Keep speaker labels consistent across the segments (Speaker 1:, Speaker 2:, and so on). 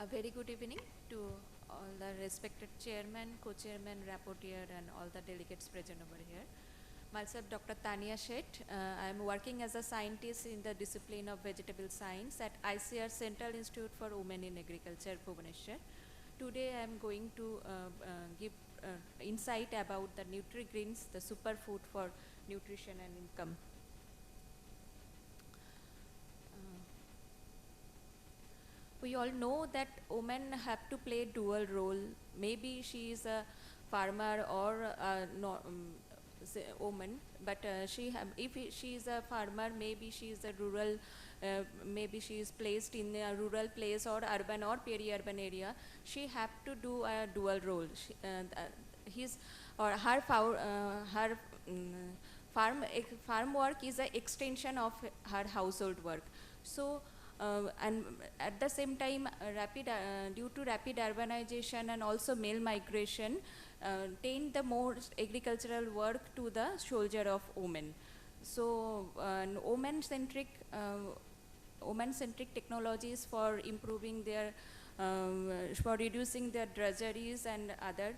Speaker 1: A very good evening to all the respected chairman, co-chairman, rapporteur and all the delegates present over here. Myself Dr. Tania, I am working as a scientist in the discipline of vegetable science at ICAR Central Institute for Women in Agriculture, Bhubaneswar. Today I am going to give insight about the Nutri-Greens, the superfood for nutrition and income. We all know that women have to play dual role. Maybe she is a farmer or a woman, but if she is a farmer, maybe she is a rural, maybe she is placed in a rural place or urban or peri-urban area. She have to do a dual role. His or her farm work is an extension of her household work. So. And at the same time, due to rapid urbanization and also male migration, tend the more agricultural work to the shoulder of women. So woman-centric technologies for improving their, for reducing their drudgeries and other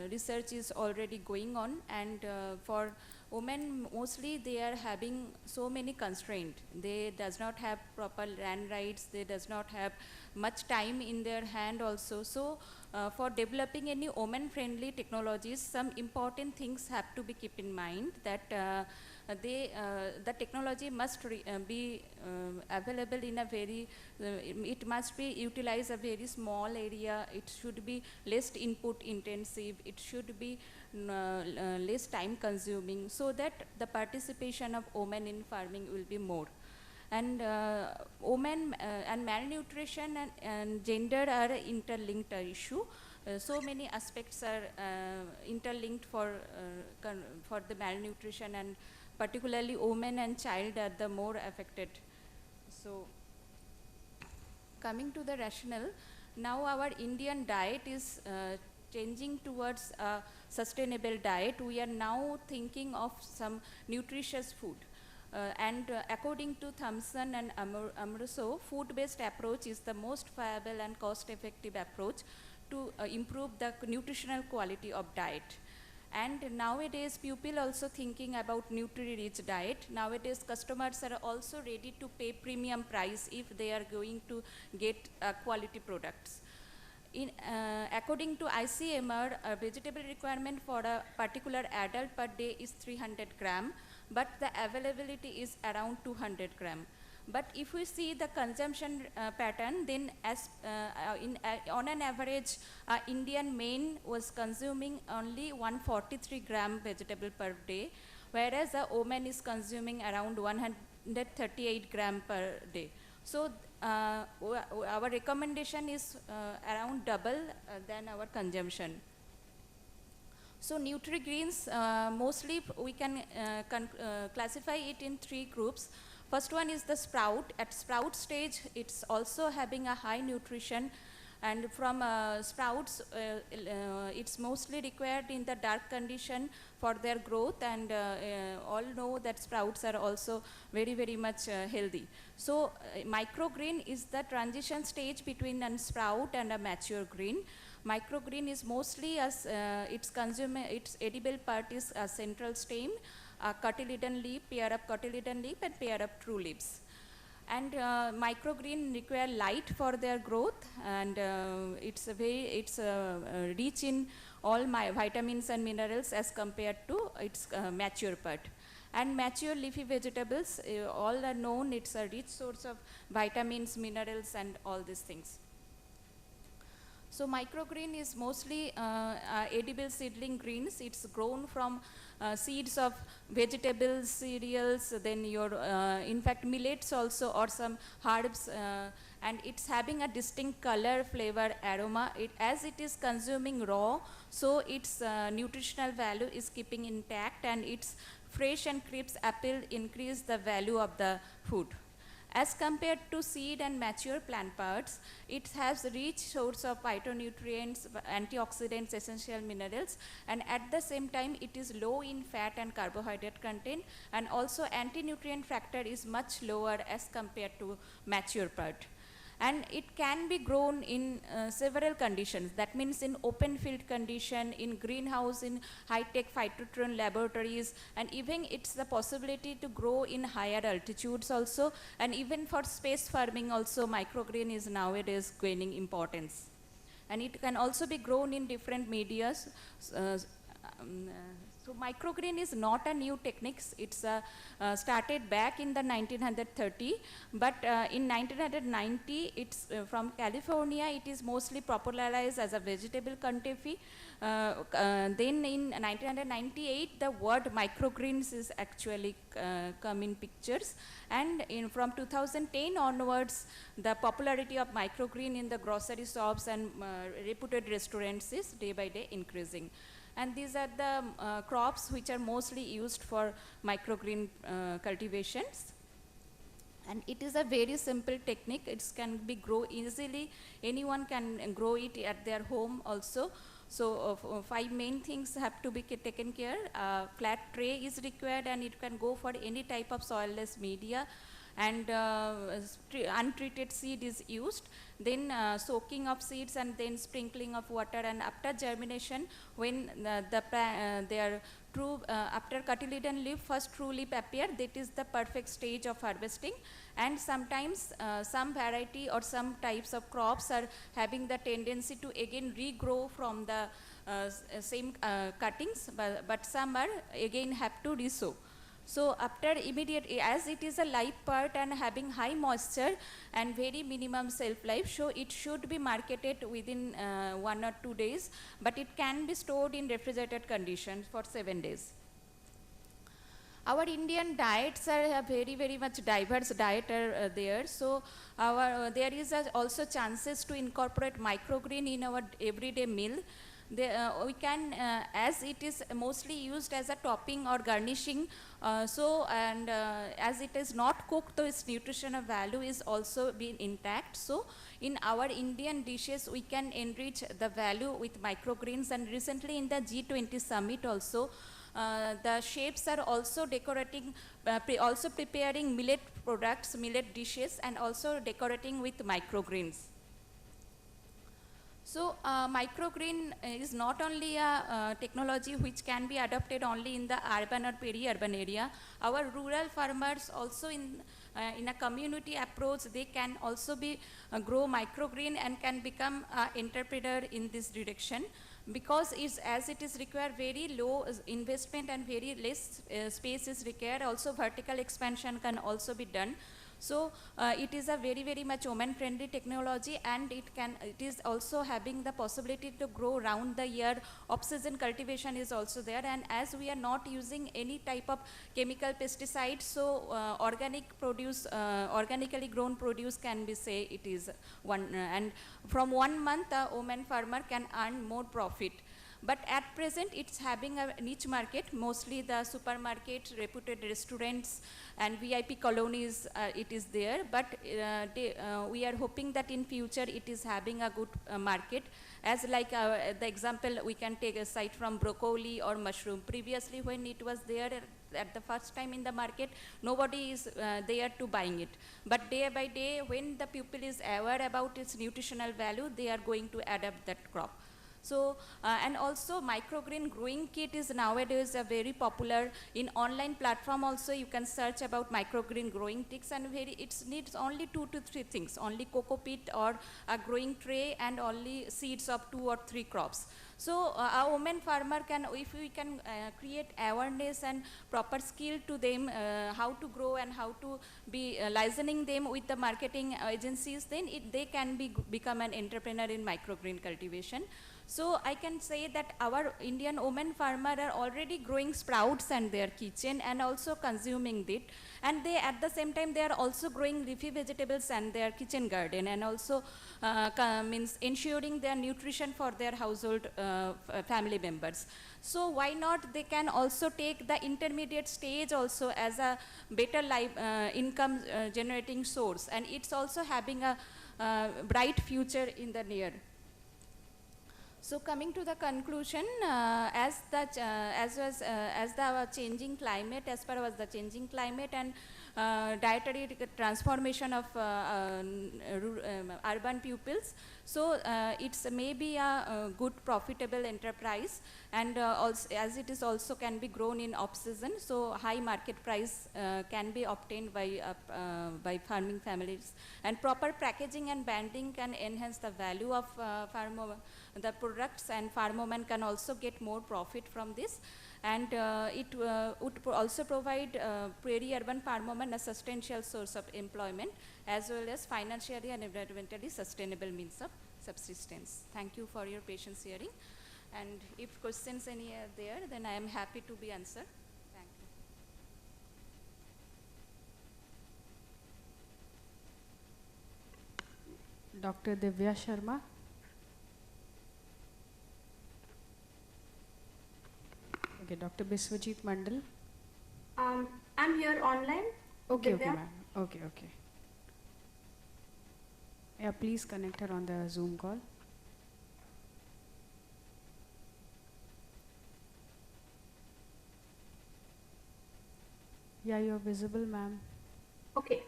Speaker 1: research is already going on, and for women mostly they are having so many constraints. They does not have proper land rights, they does not have much time in their hand also. So for developing any woman friendly technologies, some important things have to be kept in mind, that the technology must be available in a very, it must be utilized a very small area, it should be less input intensive, it should be less time consuming, so that the participation of women in farming will be more. And women and malnutrition and gender are an interlinked issue. So many aspects are interlinked for the malnutrition, and particularly women and child are the more affected. So coming to the rationale, now our Indian diet is changing towards a sustainable diet. We are now thinking of some nutritious food. And according to Thompson and Amoroso, food-based approach is the most viable and cost-effective approach to improve the nutritional quality of diet. And nowadays, people also thinking about nutri-rich diet. Nowadays, customers are also ready to pay premium price if they are going to get quality products. According to ICMR, a vegetable requirement for a particular adult per day is 300 gram, but the availability is around 200 gram. But if we see the consumption pattern, then on an average, Indian man was consuming only 143 gram vegetable per day, whereas a woman is consuming around 138 gram per day. So our recommendation is around double than our consumption. So Nutri-Greens, mostly we can classify it in three groups. First one is the sprout. At sprout stage, it's also having a high nutrition, and from sprouts, it's mostly required in the dark condition for their growth, and all know that sprouts are also very, very much healthy. So microgreen is the transition stage between a sprout and a mature green. Microgreen is mostly as its edible part is a central stem, a cotyledon leaf, pair of cotyledon leaf and pair of true leaves. And microgreen require light for their growth, and it's rich in all my vitamins and minerals as compared to its mature part. And mature leafy vegetables, all are known, it's a rich source of vitamins, minerals and all these things. So microgreen is mostly edible seedling greens. It's grown from seeds of vegetables, cereals, then your, in fact, millets also, or some herbs, and it's having a distinct color, flavor, aroma. As it is consuming raw, so its nutritional value is keeping intact, and its fresh and crisp appeal increase the value of the food. As compared to seed and mature plant parts, it has rich source of phytonutrients, antioxidants, essential minerals, and at the same time it is low in fat and carbohydrate content, and also anti-nutrient factor is much lower as compared to mature part. and it can be grown in several conditions. That means in open field condition, in greenhouse, in high-tech phytotron laboratories, and even it's the possibility to grow in higher altitudes also, and even for space farming also microgreen is nowadays gaining importance. And it can also be grown in different medias. So microgreen is not a new technique. It's started back in the 1930, but in 1990, it's from California. It is mostly popularized as a vegetable contefi. Then in 1998, the word microgreens is actually come in pictures, and from 2010 onwards, the popularity of microgreen in the grocery shops and reputed restaurants is day by day increasing. And these are the crops which are mostly used for microgreen cultivations. And it is a very simple technique. It can be grown easily. Anyone can grow it at their home also. So 5 main things have to be taken care. Flat tray is required, and it can go for any type of soilless media. And untreated seed is used, then soaking of seeds, and then sprinkling of water, and after germination, when they are true, after cotyledon leaf, first true leaf appear, that is the perfect stage of harvesting. And sometimes some variety or some types of crops are having the tendency to again regrow from the same cuttings, but some are again have to resow. So after immediate, as it is a live part and having high moisture and very minimum shelf life, so it should be marketed within 1 or 2 days, but it can be stored in refrigerated conditions for 7 days. Our Indian diets are very much diverse diet are there. So there is also chances to incorporate microgreen in our everyday meal. We can, as it is mostly used as a topping or garnishing, as it is not cooked, so its nutritional value is also being intact. So in our Indian dishes, we can enrich the value with microgreens. And recently in the G20 summit also, the chefs are also decorating, also preparing millet products, millet dishes, and also decorating with microgreens. So microgreen is not only a technology which can be adopted only in the urban or peri-urban area. Our rural farmers also in a community approach, they can also be grow microgreen and can become an entrepreneur in this direction, because as it is required very low investment and very less space is required. Also vertical expansion can also be done. So it is a very much woman friendly technology, and it is also having the possibility to grow round the year. Off-season cultivation is also there, and as we are not using any type of chemical pesticides, so organic produce, organically grown produce can be say it is one, and from 1 month a woman farmer can earn more profit. But at present, it's having a niche market, mostly the supermarket, reputed restaurants, and VIP colonies, it is there. But we are hoping that in future, it is having a good market. As like the example, we can take a site from broccoli or mushroom. Previously, when it was there at the first time in the market, nobody is there to buying it. But day by day, when the people is aware about its nutritional value, they are going to adapt that crop. So, and also microgreen growing kit is nowadays very popular. In online platform also, you can search about microgreen growing kits, and it needs only 2 to 3 things, only coco peat or a growing tray and only seeds of 2 or 3 crops. So a woman farmer can, if we can create awareness and proper skill to them, how to grow and how to be licensing them with the marketing agencies, then they can become an entrepreneur in microgreen cultivation. So I can say that our Indian women farmer are already growing sprouts in their kitchen and also consuming it. And they, at the same time, they are also growing leafy vegetables in their kitchen garden, and also means ensuring their nutrition for their household family members. So why not they can also take the intermediate stage also as a better life income generating source, and it's also having a bright future in the near. So coming to the conclusion, as the changing climate, as per was the changing climate, and dietary transformation of urban pupils. So it's maybe a good profitable enterprise, and also as it is also can be grown in off season, so high market price can be obtained by farming families, and proper packaging and branding can enhance the value of the products, and farm women can also get more profit from this. And it would also provide prairie urban farm women a substantial source of employment, as well as financially and environmentally sustainable means of subsistence. Thank you for your patience hearing. And if questions any are there, then I am happy to be answered. Thank you.
Speaker 2: Dr. Divya Sharma. Okay, Dr. Biswajit Mandal.
Speaker 3: I'm here online.
Speaker 2: Okay,
Speaker 3: Divya.
Speaker 2: okay, ma'am. Okay, okay. Yeah, please connect her on the Zoom call. Yeah, you're visible, ma'am.
Speaker 3: Okay.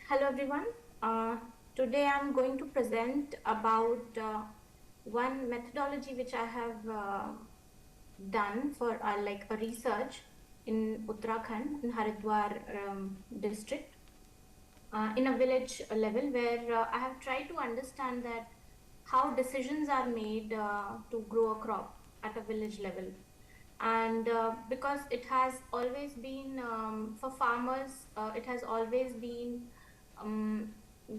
Speaker 3: Hello everyone. Today I'm going to present about one methodology which I have done for like a research in Uttarakhand, in Haridwar district, in a village level, where I have tried to understand that how decisions are made to grow a crop at a village level. And because it has always been for farmers, it has always been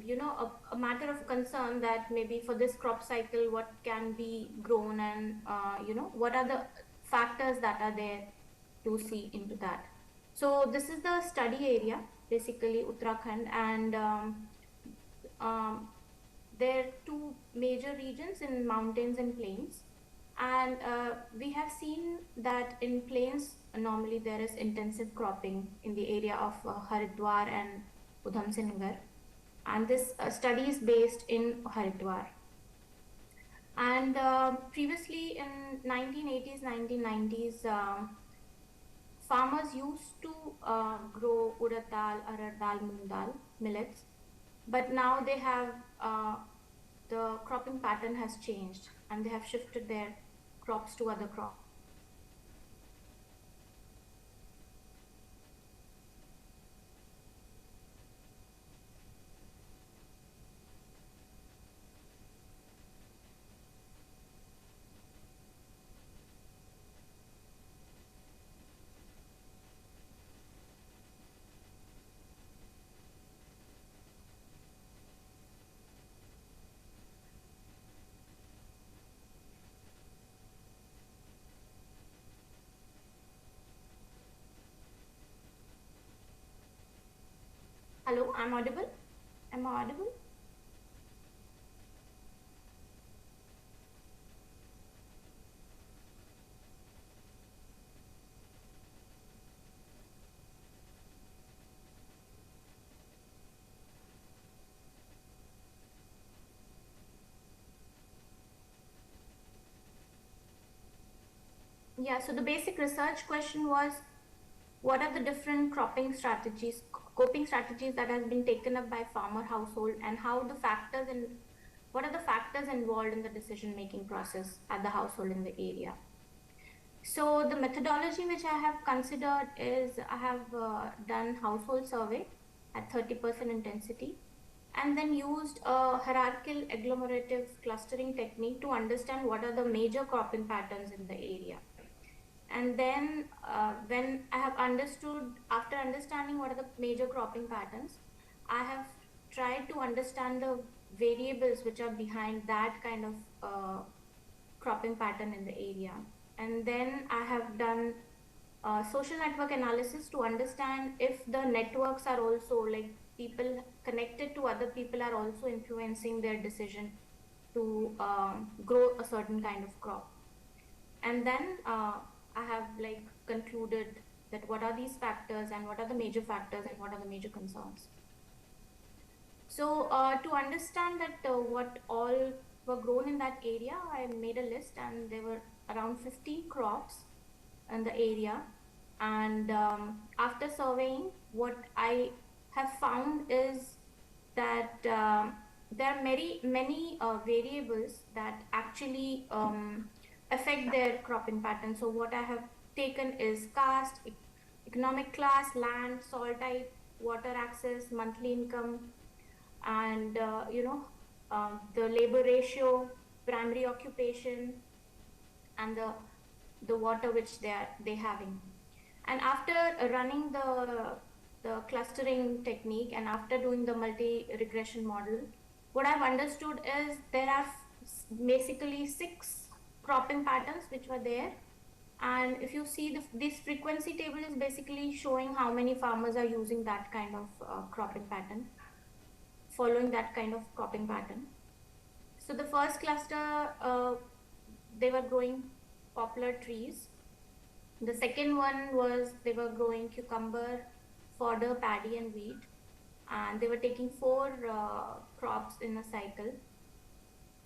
Speaker 3: you know, a matter of concern that maybe for this crop cycle what can be grown, and you know, what are the factors that are there to see into that. So this is the study area, basically Uttarakhand, and there are two major regions in mountains and plains. And we have seen that in plains, normally there is intensive cropping in the area of Haridwar and Udhamsinagar. And this study is based in Haridwar. And previously in 1980s, 1990s, farmers used to grow urad dal, arad dal, moong dal, millets. But now they have, the cropping pattern has changed, and they have shifted their crops to other crops. Hello, I'm audible? Am I audible? Yeah, so the basic research question was, what are the different cropping strategies, coping strategies that has been taken up by farmer household, and how the factors and what are the factors involved in the decision making process at the household in the area. So the methodology which I have considered is, I have done household survey at 30% intensity, and then used a hierarchical agglomerative clustering technique to understand what are the major cropping patterns in the area. And then when I have understood, after understanding what are the major cropping patterns, I have tried to understand the variables which are behind that kind of cropping pattern in the area. And then I have done social network analysis to understand if the networks are also, like, people connected to other people are also influencing their decision to grow a certain kind of crop. And then I have like concluded that what are these factors and what are the major factors and what are the major concerns. So to understand that what all were grown in that area, I made a list, and there were around 15 crops in the area. And after surveying, what I have found is that there are many variables that actually affect their cropping pattern. So what I have taken is caste, economic class, land, soil type, water access, monthly income, and the labor ratio, primary occupation, and the water which they having. And after running the clustering technique and after doing the multi-regression model, what I've understood is there are basically 6 cropping patterns which were there. And if you see this frequency table is basically showing how many farmers are using that kind of cropping pattern, following that kind of cropping pattern. So the first cluster, they were growing poplar trees. The second one was they were growing cucumber, fodder, paddy, and wheat. And they were taking 4 crops in a cycle.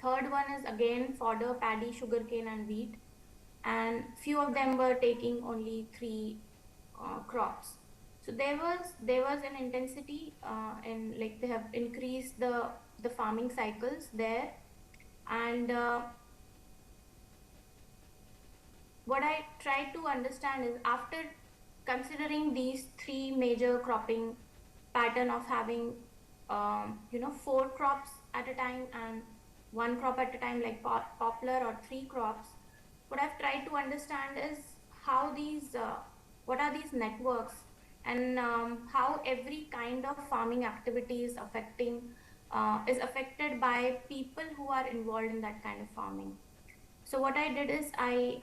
Speaker 3: Third one is again fodder, paddy, sugarcane, and wheat. And few of them were taking only 3 crops. So there was an intensity in, like, they have increased the farming cycles there. And what I tried to understand is, after considering these 3 major cropping pattern of having 4 crops at a time and 1 crop at a time, like poplar, or 3 crops, what I've tried to understand is how these what are these networks, and how every kind of farming activity is affected by people who are involved in that kind of farming. So what I did is I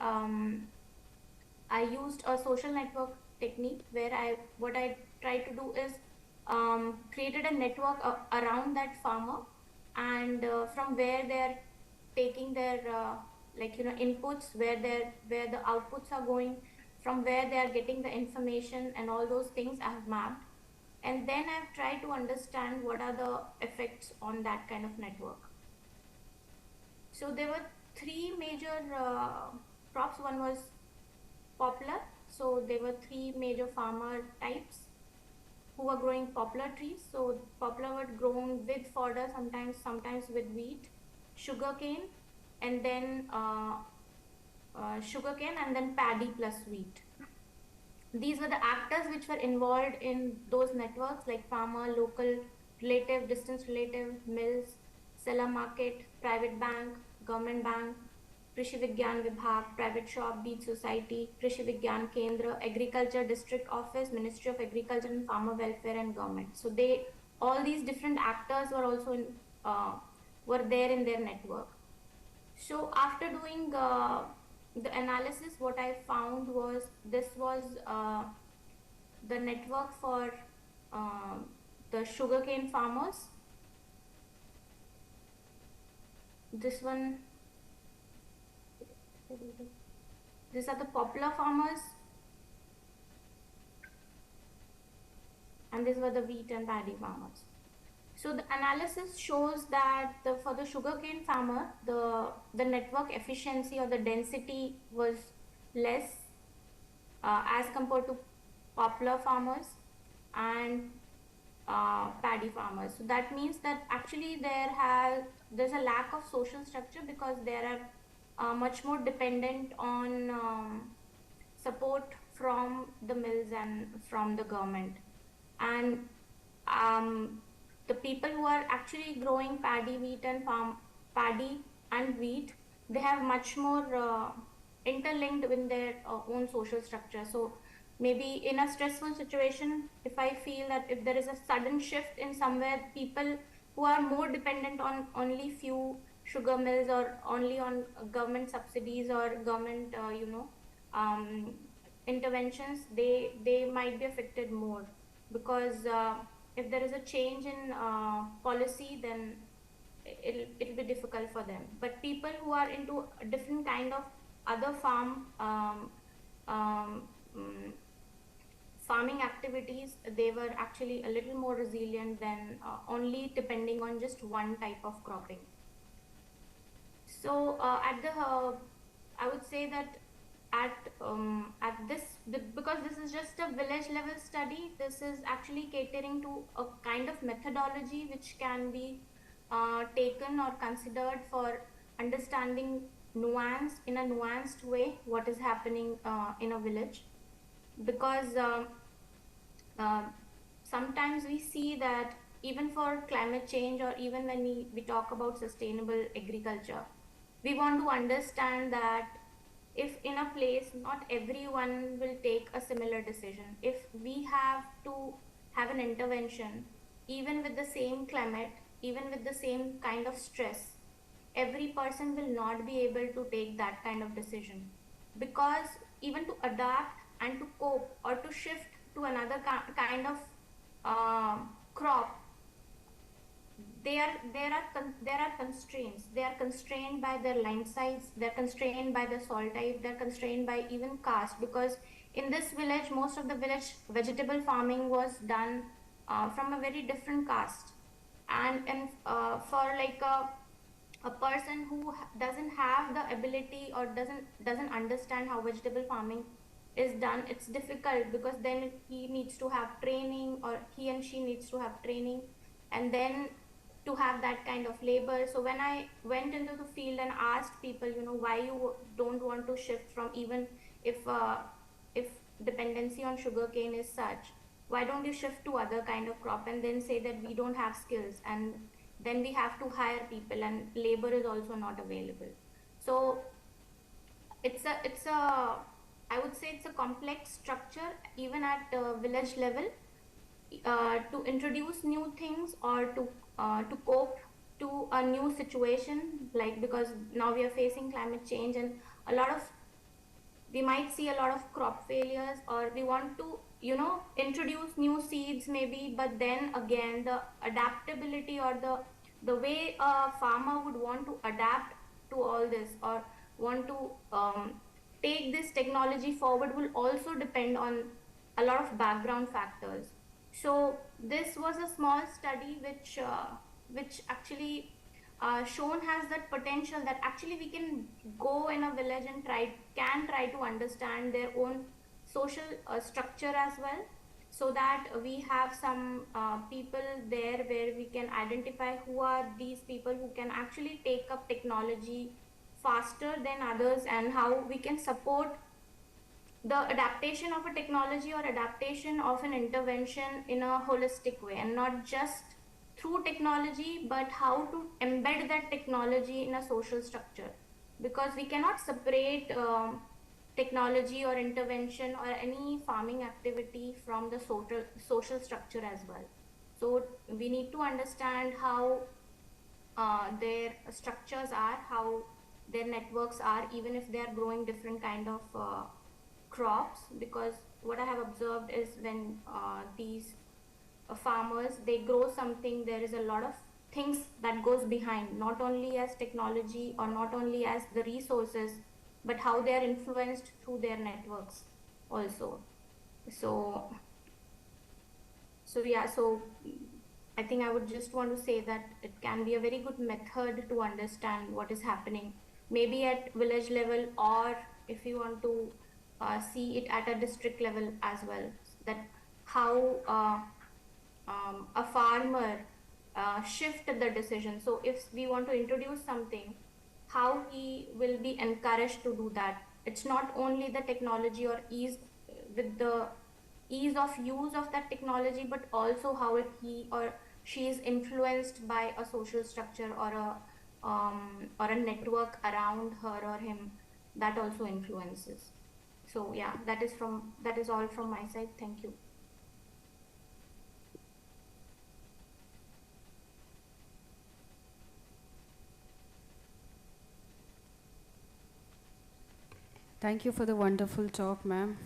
Speaker 3: used a social network technique, where what I tried to do is created a network around that farmer, and from where they're taking their inputs, where the outputs are going, from where they are getting the information, and all those things I have mapped. And then I've tried to understand what are the effects on that kind of network. So there were 3 major crops. One was poplar. So there were 3 major farmer types who were growing poplar trees. So poplar were grown with fodder, sometimes with wheat, sugarcane, and then paddy plus wheat. These were the actors which were involved in those networks, like farmer, local relative, distance relative, mills, seller market, private bank, government bank, Krishi Vigyan Vibhag, private shop, beach society, Krishi Vigyan Kendra, agriculture district office, Ministry of Agriculture and Farmer Welfare, and government. So all these different actors were also were there in their network. So after doing the analysis, what I found was this was the network for the sugarcane farmers. These are the poplar farmers, and these were the wheat and paddy farmers. So the analysis shows that for the sugarcane farmer, the network efficiency or the density was less as compared to poplar farmers and paddy farmers. So that means that actually there's a lack of social structure, because they are much more dependent on support from the mills and from the government. And the people who are actually growing paddy and wheat, they have much more interlinked with their own social structure. So maybe in a stressful situation, if I feel that if there is a sudden shift in somewhere, people who are more dependent on only few sugar mills or only on government subsidies or government interventions, they might be affected more, because if there is a change in policy, then it'll be difficult for them. But people who are into a different kind of other farm farming activities, they were actually a little more resilient than only depending on just one type of cropping. So I would say that at this, because this is just a village level study, this is actually catering to a kind of methodology which can be taken or considered for understanding nuance, in a nuanced way, what is happening in a village. Because sometimes we see that even for climate change, or even when we talk about sustainable agriculture, we want to understand that if in a place not everyone will take a similar decision, if we have to have an intervention, even with the same climate, even with the same kind of stress, every person will not be able to take that kind of decision, because even to adapt and to cope or to shift to another kind of crop, there are constraints. They are constrained by their line size, they're constrained by the soil type, they're constrained by even caste, because in this village, most of the village vegetable farming was done from a very different caste. And for like a person who doesn't have the ability or doesn't understand how vegetable farming is done, it's difficult, because then he needs to have training, or he and she needs to have training, and then to have that kind of labor. So when I went into the field and asked people, why you don't want to shift from, even if dependency on sugarcane is such, why don't you shift to other kind of crop? And then say that we don't have skills, and then we have to hire people, and labor is also not available. So it's a I would say it's a complex structure, even at village level, to introduce new things, or to cope to a new situation, like, because now we are facing climate change, and we might see a lot of crop failures, or we want to introduce new seeds maybe, but then again the adaptability, or the way a farmer would want to adapt to all this, or want to take this technology forward, will also depend on a lot of background factors. So this was a small study which actually shown has that potential, that actually we can go in a village and try to understand their own social structure as well, so that we have some people there where we can identify who are these people who can actually take up technology faster than others, and how we can support the adaptation of a technology or adaptation of an intervention in a holistic way, and not just through technology, but how to embed that technology in a social structure, because we cannot separate technology or intervention or any farming activity from the social structure as well. So we need to understand how their structures are, how their networks are, even if they are growing different kind of crops, because what I have observed is when these farmers, they grow something, there is a lot of things that goes behind, not only as technology or not only as the resources, but how they are influenced through their networks also. So yeah, so I think I would just want to say that it can be a very good method to understand what is happening, maybe at village level, or if you want to see it at a district level as well, that how a farmer shift the decision. So if we want to introduce something, how he will be encouraged to do that. It's not only the technology or ease, with the ease of use of that technology, but also how he or she is influenced by a social structure, or a network around her or him, that also influences. So yeah, that is all from my side. Thank you.
Speaker 2: Thank you for the wonderful talk, ma'am.